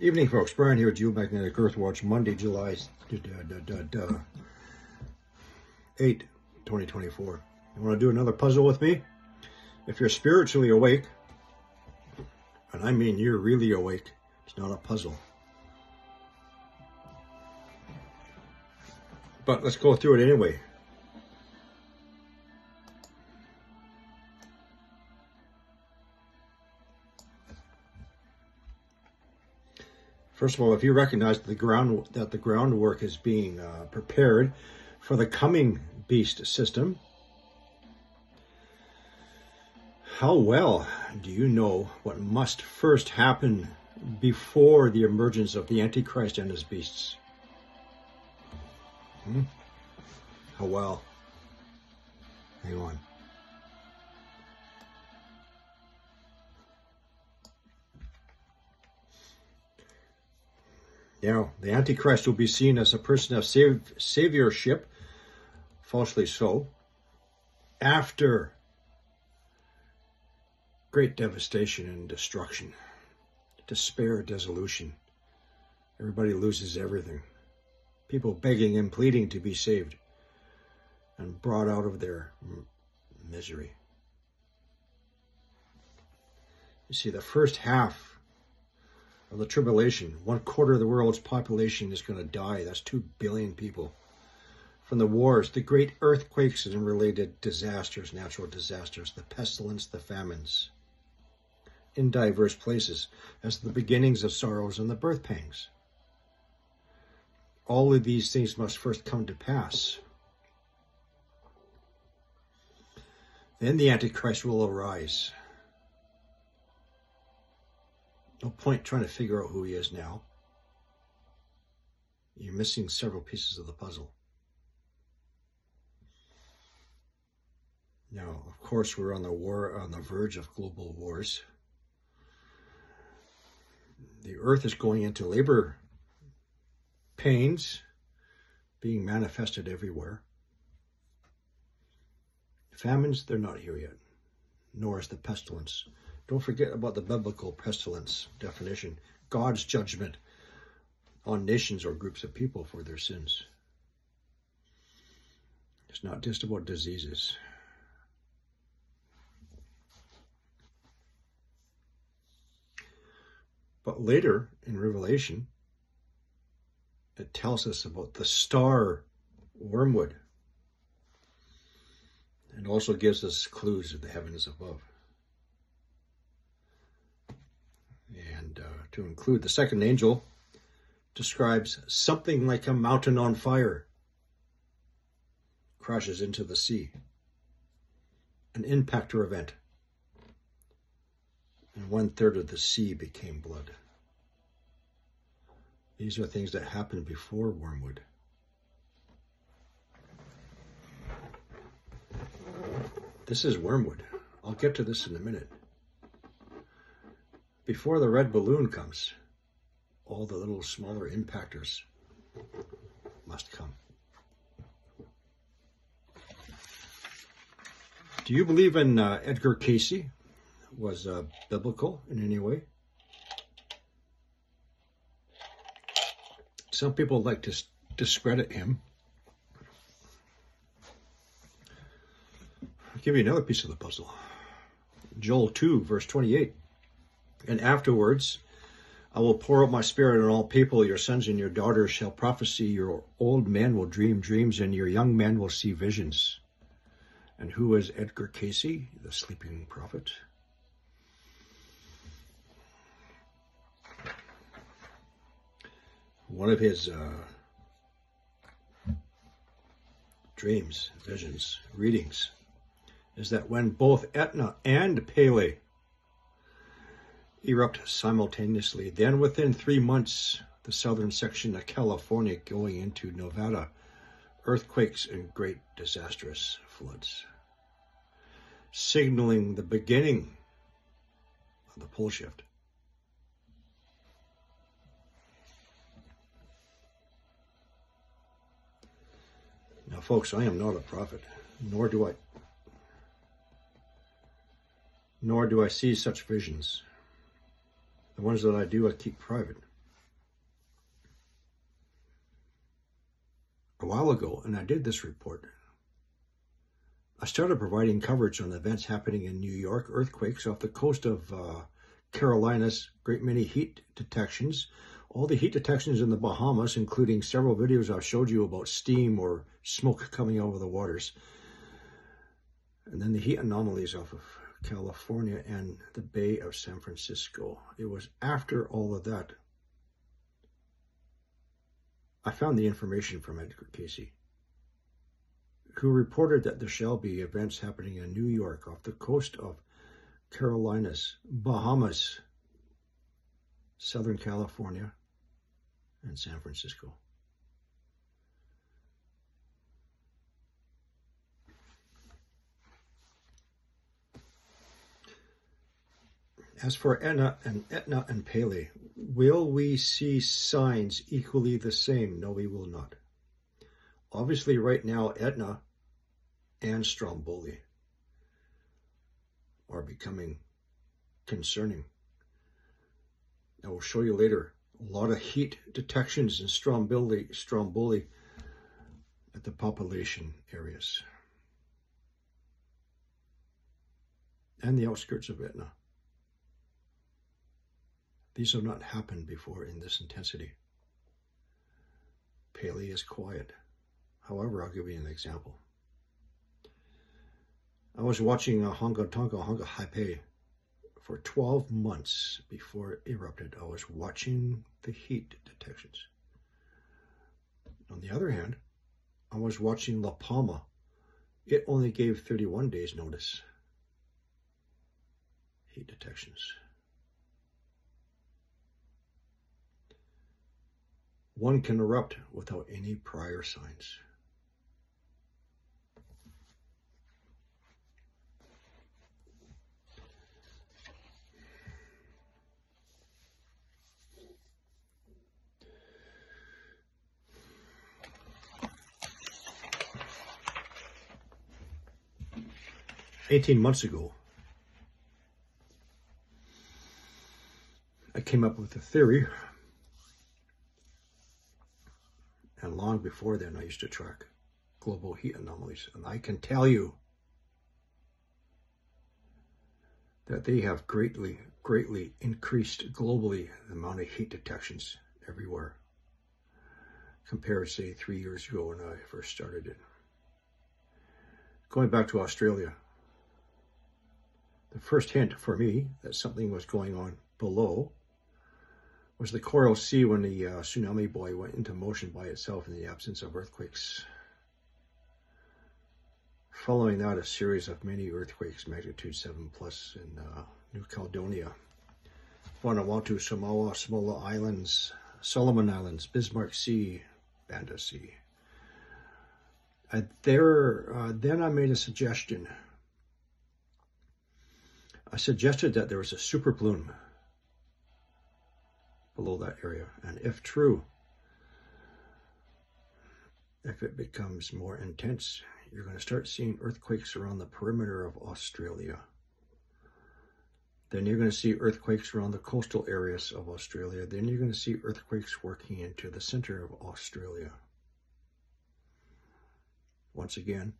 Evening, folks. Brian here, Geomagnetic Earth Watch, Monday, July 8, 2024. You want to do another puzzle with me? If you're spiritually awake, and I mean you're really awake, it's not a puzzle. But let's go through it anyway. First of all, if you recognize that the groundwork is being prepared for the coming beast system, how well do you know what must first happen before the emergence of the Antichrist and his beasts? How well? Hang on. Now, the Antichrist will be seen as a person of saviorship, falsely so, after great devastation and destruction, despair, dissolution. Everybody loses everything. People begging and pleading to be saved and brought out of their misery. You see, the first half of the tribulation, 1/4 of the world's population is going to die. That's 2 billion people. From the wars, the great earthquakes and related disasters, natural disasters, the pestilence, the famines, in diverse places, as the beginnings of sorrows and the birth pangs. All of these things must first come to pass. Then the Antichrist will arise. No point trying to figure out who he is now. You're missing several pieces of the puzzle. Now, of course, we're on the verge of global wars. The earth is going into labor pains being manifested everywhere. Famines, they're not here yet, nor is the pestilence. Don't forget about the biblical pestilence definition, God's judgment on nations or groups of people for their sins. It's not just about diseases. But later in Revelation, it tells us about the star wormwood. It also gives us clues of the heavens above. And to include, the second angel describes something like a mountain on fire crashes into the sea, an impactor event, and 1/3 of the sea became blood. These are things that happened before wormwood. This is wormwood. I'll get to this in a minute. Before the red balloon comes, all the little smaller impactors must come. Do you believe in Edgar Cayce was biblical in any way? Some people like to discredit him. I'll give you another piece of the puzzle. Joel 2, verse 28. And afterwards, I will pour out my spirit on all people. Your sons and your daughters shall prophesy. Your old men will dream dreams, and your young men will see visions. And who is Edgar Cayce, the sleeping prophet? One of his dreams, visions, readings, is that when both Etna and Pele erupt simultaneously, then within 3 months, the southern section of California going into Nevada, earthquakes and great disastrous floods, signaling the beginning of the pole shift. Now, folks, I am not a prophet, nor do I see such visions. The ones that I do, I keep private. while ago, and I did this report. I started providing coverage on events happening in New York, earthquakes off the coast of Carolinas, great many heat detections, all the heat detections in the Bahamas, including several videos I've showed you about steam or smoke coming out of the waters. And then the heat anomalies off of California and the Bay of San Francisco. It was after all of that I found the information from Edgar Cayce, who reported that there shall be events happening in New York off the coast of Carolinas, Bahamas, Southern California, and San Francisco. As for Etna and Pele, will we see signs equally the same? No, we will not. Obviously, right now, Etna and Stromboli are becoming concerning. I will show you later a lot of heat detections in Stromboli at the population areas and the outskirts of Etna. These have not happened before in this intensity. Pele is quiet. However, I'll give you an example. I was watching Hunga Haipe for 12 months before it erupted. I was watching the heat detections. On the other hand, I was watching La Palma. It only gave 31 days notice. Heat detections. One can erupt without any prior signs. "18 months ago, I came up with a theory. And long before then, I used to track global heat anomalies. And I can tell you that they have greatly increased globally the amount of heat detections everywhere compared, say, 3 years ago when I first started it. Going back to Australia, the first hint for me that something was going on below was the Coral Sea when the tsunami buoy went into motion by itself in the absence of earthquakes. Following that, a series of mini earthquakes, magnitude 7+ in New Caledonia, Vanuatu, Samoa, Samoa Islands, Solomon Islands, Bismarck Sea, Banda Sea. Then I made a suggestion. I suggested that there was a super plume below that area, and if true, if it becomes more intense, you're going to start seeing earthquakes around the perimeter of Australia. Then you're going to see earthquakes around the coastal areas of Australia. Then you're going to see earthquakes working into the center of Australia. Once again,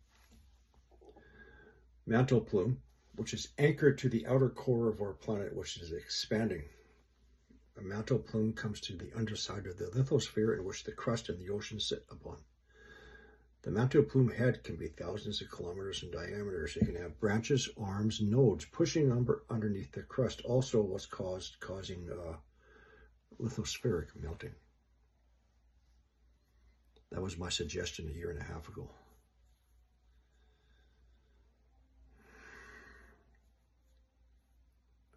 mantle plume, which is anchored to the outer core of our planet, which is expanding. A mantle plume comes to the underside of the lithosphere in which the crust and the ocean sit upon. The mantle plume head can be thousands of kilometers in diameter. So you can have branches, arms, nodes pushing underneath the crust. Also what's causing lithospheric melting. That was my suggestion a 1.5 years ago.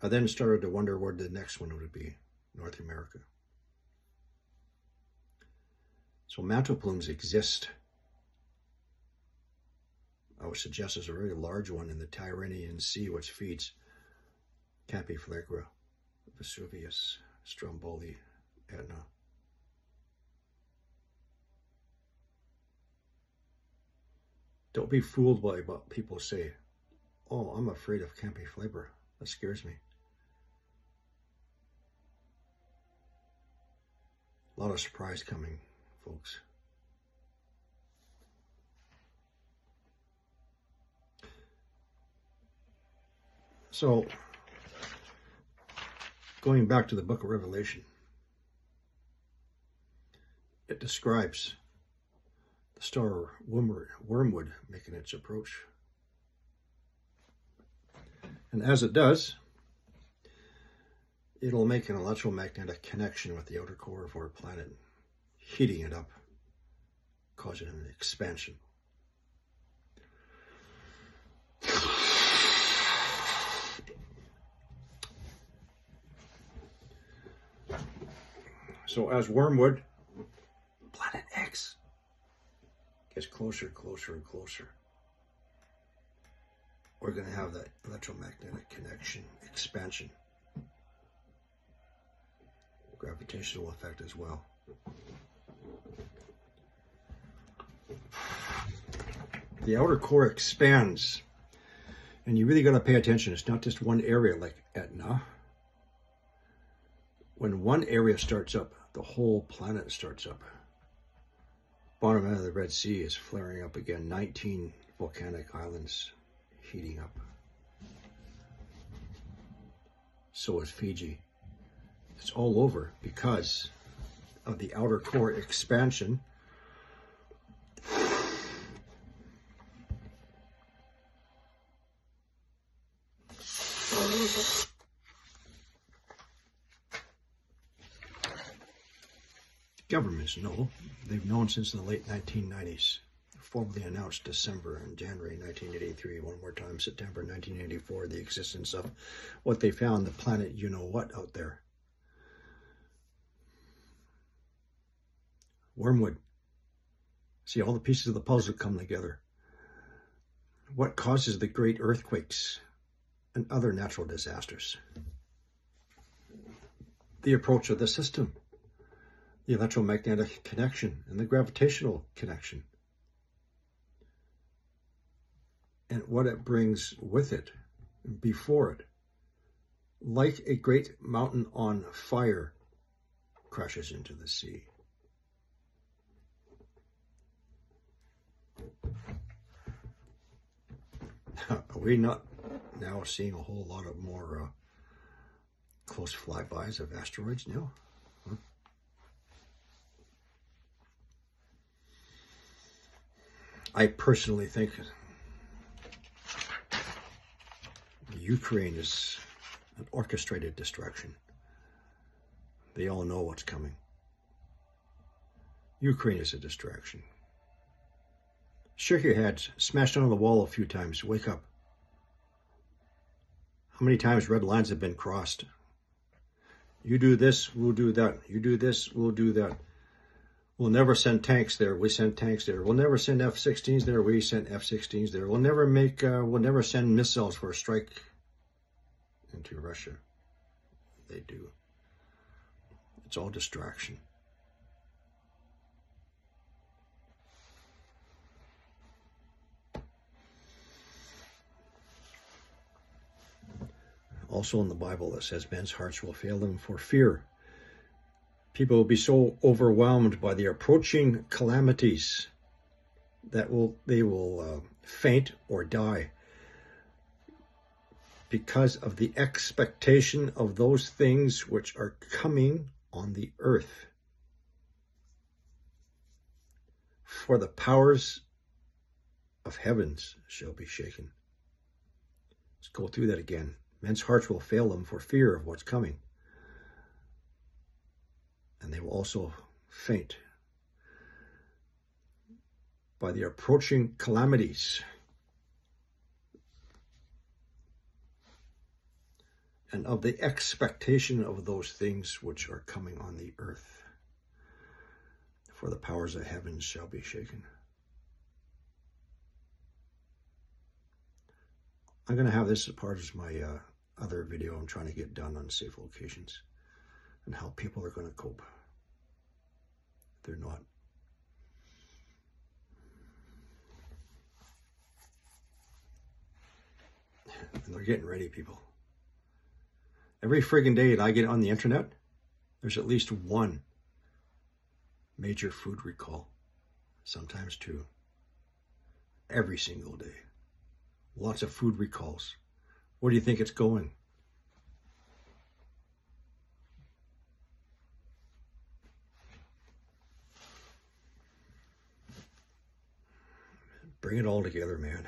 I then started to wonder where the next one would be. North America. So mantle plumes exist. I would suggest there's a very large one in the Tyrrhenian Sea, which feeds Campi Flegra, Vesuvius, Stromboli, Etna. Don't be fooled by what people say. Oh, I'm afraid of Campi Flegra. That scares me. A lot of surprise coming, folks. So, going back to the book of Revelation, it describes the star Wormwood making its approach. And as it does, it'll make an electromagnetic connection with the outer core of our planet, heating it up, causing an expansion. So as Wormwood, Planet X, gets closer, closer, and closer, we're going to have that electromagnetic connection, expansion, gravitational effect as well. The outer core expands, and you really got to pay attention. It's not just one area like Etna. When one area starts up, the whole planet starts up. Bottom end of the Red Sea is flaring up again. 19 volcanic islands heating up. So is Fiji. It's all over because of the outer core expansion. Governments know. They've known since the late 1990s. Formally announced December and January 1983, one more time, September 1984, the existence of what they found, the planet you-know-what out there. Wormwood. See, all the pieces of the puzzle come together. What causes the great earthquakes and other natural disasters? The approach of the system, the electromagnetic connection and the gravitational connection, and what it brings with it, before it, like a great mountain on fire, crashes into the sea. Are we not now seeing a whole lot of more close flybys of asteroids now? Huh? I personally think Ukraine is an orchestrated destruction. They all know what's coming. Ukraine is a distraction. Shake your heads, smash on the wall a few times, wake up. How many times red lines have been crossed? You do this, we'll do that. You do this, we'll do that. We'll never send tanks there, we send tanks there. We'll never send F-16s there, we send F-16s there. We'll never send missiles for a strike into Russia. They do. It's all distraction. Also in the Bible, it says men's hearts will fail them for fear. People will be so overwhelmed by the approaching calamities that they will faint or die because of the expectation of those things which are coming on the earth. For the powers of heavens shall be shaken. Let's go through that again. Men's hearts will fail them for fear of what's coming. And they will also faint by the approaching calamities and of the expectation of those things which are coming on the earth. For the powers of heaven shall be shaken. I'm going to have this as part of my other video I'm trying to get done on safe locations and how people are going to cope. They're not. And they're getting ready, people. Every friggin' day that I get on the internet, there's at least one major food recall, sometimes two, every single day. Lots of food recalls. Where do you think it's going? Bring it all together, man.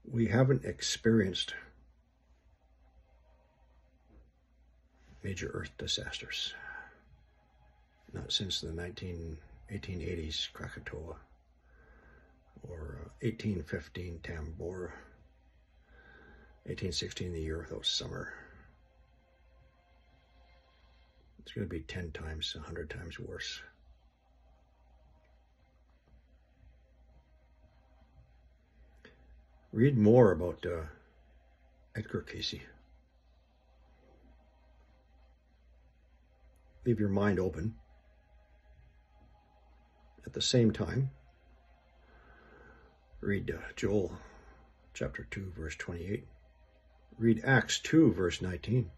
We haven't experienced major Earth disasters. Not since the 1880s Krakatoa, or 1815 Tambora, 1816 the year without summer. It's going to be 10 times, 100 times worse. Read more about Edgar Cayce. Leave your mind open. At the same time, read Joel chapter 2, verse 28. Read Acts 2, verse 19.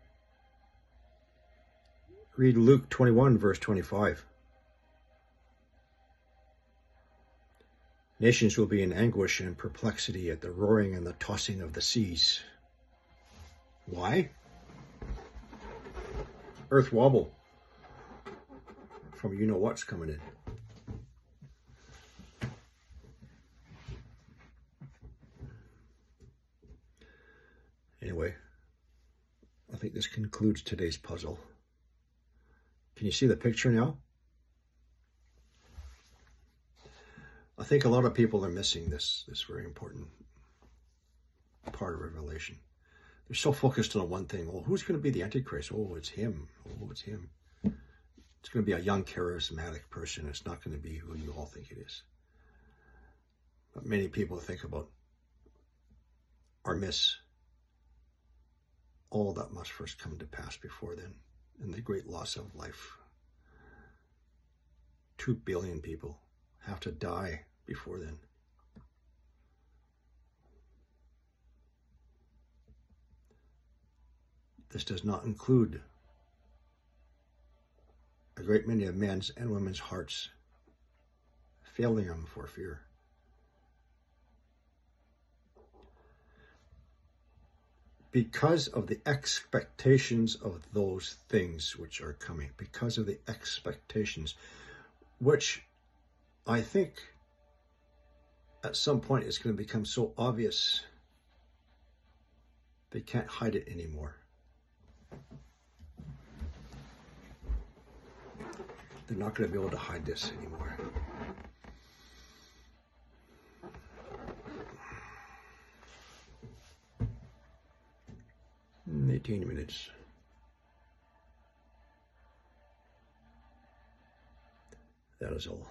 Read Luke 21, verse 25. Nations will be in anguish and perplexity at the roaring and the tossing of the seas. Why? Earth wobble from you-know-what's coming in. Anyway, I think this concludes today's puzzle. Can you see the picture now? I think a lot of people are missing this very important part of Revelation. They're so focused on one thing. Oh, who's going to be the Antichrist? Oh, it's him. Oh, it's him. It's going to be a young, charismatic person. It's not going to be who you all think it is. But many people think about or miss all that must first come to pass before then, and the great loss of life. 2 billion people have to die before then. This does not include a great many of men's and women's hearts failing them for fear. Because of the expectations of those things which are coming, because of the expectations, which I think at some point is going to become so obvious they can't hide it anymore. They're not going to be able to hide this anymore. 18 minutes. That is all.